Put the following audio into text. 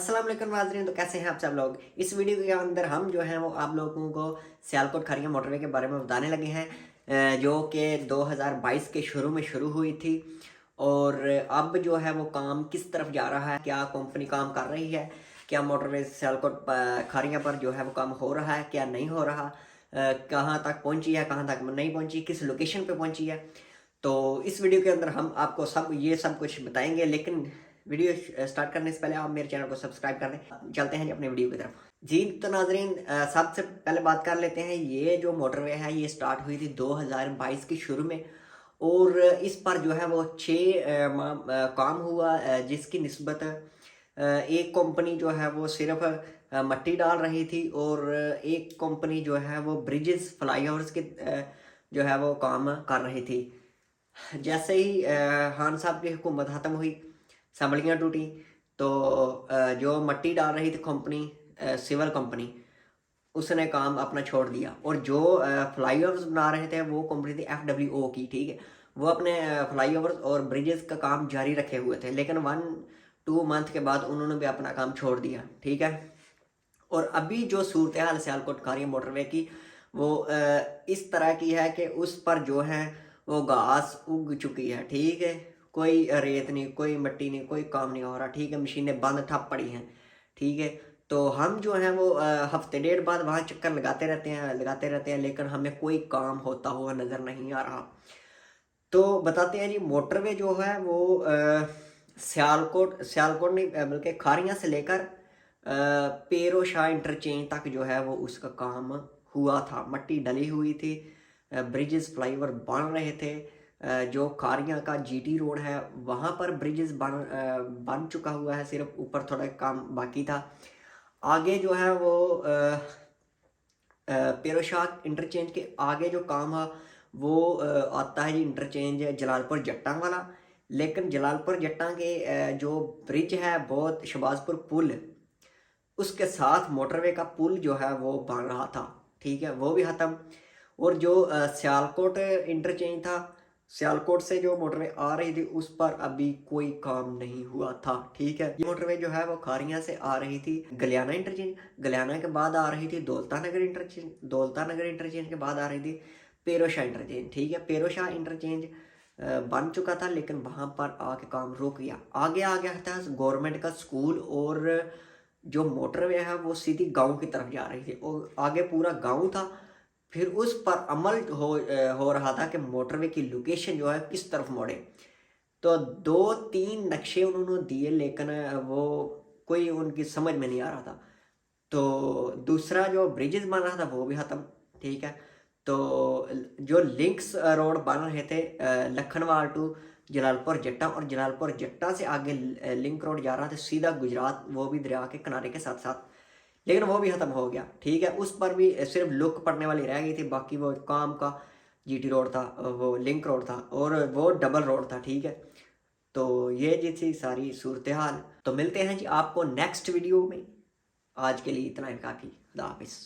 अस्सलाम वालेकुम नाज़रीन। तो कैसे हैं आप सब लोग। इस वीडियो के अंदर हम जो हैं वो आप लोगों को सियालकोट खारिया मोटरवे के बारे में बताने लगे हैं, जो कि 2022 के शुरू में शुरू हुई थी। और अब जो है वो काम किस तरफ जा रहा है, क्या कंपनी काम कर रही है, क्या मोटरवे सियालकोट खारिया पर जो है वो काम हो रहा है, क्या नहीं हो रहा, कहाँ तक पहुँची है, कहाँ तक नहीं पहुँची, किस लोकेशन पर पहुँची है। तो इस वीडियो के अंदर हम आपको सब कुछ बताएंगे। लेकिन वीडियो स्टार्ट करने से पहले आप मेरे चैनल को सब्सक्राइब कर दें। चलते हैं जी अपने वीडियो की तरफ। जी तो नाजरीन, सबसे पहले बात कर लेते हैं। ये जो मोटरवे है ये स्टार्ट हुई थी 2022 के शुरू में, और इस पर जो है वो 6 काम हुआ, जिसकी निस्बत एक कंपनी जो है वो सिर्फ मट्टी डाल रही थी, और एक कंपनी जो है वो ब्रिजेस फ्लाईओवर्स के जो है वो काम कर रही थी। जैसे ही खान साहब की हुकूमत ख़त्म हुई, संभलियाँ टूटी, तो जो मट्टी डाल रही थी कंपनी, सिविल कंपनी, उसने काम अपना छोड़ दिया। और जो फ्लाईओवर्स बना रहे थे वो कंपनी थी FWO की, ठीक है। वो अपने फ्लाईओवर्स और ब्रिजेस का काम जारी रखे हुए थे, लेकिन 1-2 मंथ के बाद उन्होंने भी अपना काम छोड़ दिया, ठीक है। और अभी जो सूरत हाल सियालकोट खारिया मोटरवे की, वो इस तरह की है कि उस पर जो है वो घास उग चुकी है, ठीक है। कोई रेत नहीं, कोई मिट्टी नहीं, कोई काम नहीं हो रहा, ठीक है। मशीनें बंद ठप पड़ी हैं, ठीक है। तो हम जो है वो हफ्ते डेढ़ बाद वहाँ चक्कर लगाते रहते हैं, लेकिन हमें कोई काम होता हुआ नज़र नहीं आ रहा। तो बताते हैं जी, मोटरवे जो है वो सियालकोट सियालकोट नहीं, बल्कि खारियाँ से लेकर पेरो शाह इंटरचेंज तक जो है वो उसका काम हुआ था। मट्टी डली हुई थी, ब्रिजेस फ्लाईओवर बन रहे थे। जो खारियाँ का GT रोड है वहाँ पर ब्रिजेस बन चुका हुआ है, सिर्फ ऊपर थोड़ा काम बाकी था। आगे जो है वो पेरोशाक इंटरचेंज के आगे जो काम है वो आता है जी इंटरचेंज जलालपुर जट्टा वाला। लेकिन जलालपुर जट्टा के जो ब्रिज है, बहुत शहबाजपुर पुल, उसके साथ मोटरवे का पुल जो है वो बन रहा था, ठीक है, वो भी ख़त्म। और जो सियालकोट इंटरचेंज था, सियालकोट से जो मोटरवे आ रही थी उस पर अभी कोई काम नहीं हुआ था, ठीक है। ये मोटरवे जो है वो खारियाँ से आ रही थी गलियाना इंटरचेंज, गलियाना के बाद आ रही थी दौलता नगर इंटरचेंज, दौलता नगर इंटरचेंज के बाद आ रही थी पेरोशाह इंटरचेंज, ठीक है। पेरोशाह इंटरचेंज बन चुका था, लेकिन वहाँ पर आके काम रुक गया। आगे आ गया था गवर्नमेंट का स्कूल, और जो मोटरवे है वो सीधी गांव की तरफ जा रही थी, और आगे पूरा गांव था। फिर उस पर अमल हो रहा था कि मोटरवे की लोकेशन जो है किस तरफ मोड़े। तो 2-3 नक्शे उन्होंने दिए, लेकिन वो कोई उनकी समझ में नहीं आ रहा था। तो दूसरा जो ब्रिजेस बन रहा था वो भी ख़त्म, ठीक है। तो जो लिंक्स रोड बन रहे थे लखनवाल टू जलालपुर जट्टा, और जलालपुर जट्टा से आगे लिंक रोड जा रहा था सीधा गुजरात, वो भी दरिया के किनारे के साथ साथ, लेकिन वो भी ख़त्म हो गया, ठीक है। उस पर भी सिर्फ लुक पड़ने वाली रह गई थी, बाकी वो काम का GT रोड था, वो लिंक रोड था, और वो डबल रोड था, ठीक है। तो ये जी थी सारी सूरत हाल। तो मिलते हैं जी आपको नेक्स्ट वीडियो में। आज के लिए इतना ही काफ़ी। खुदा हाफिज़।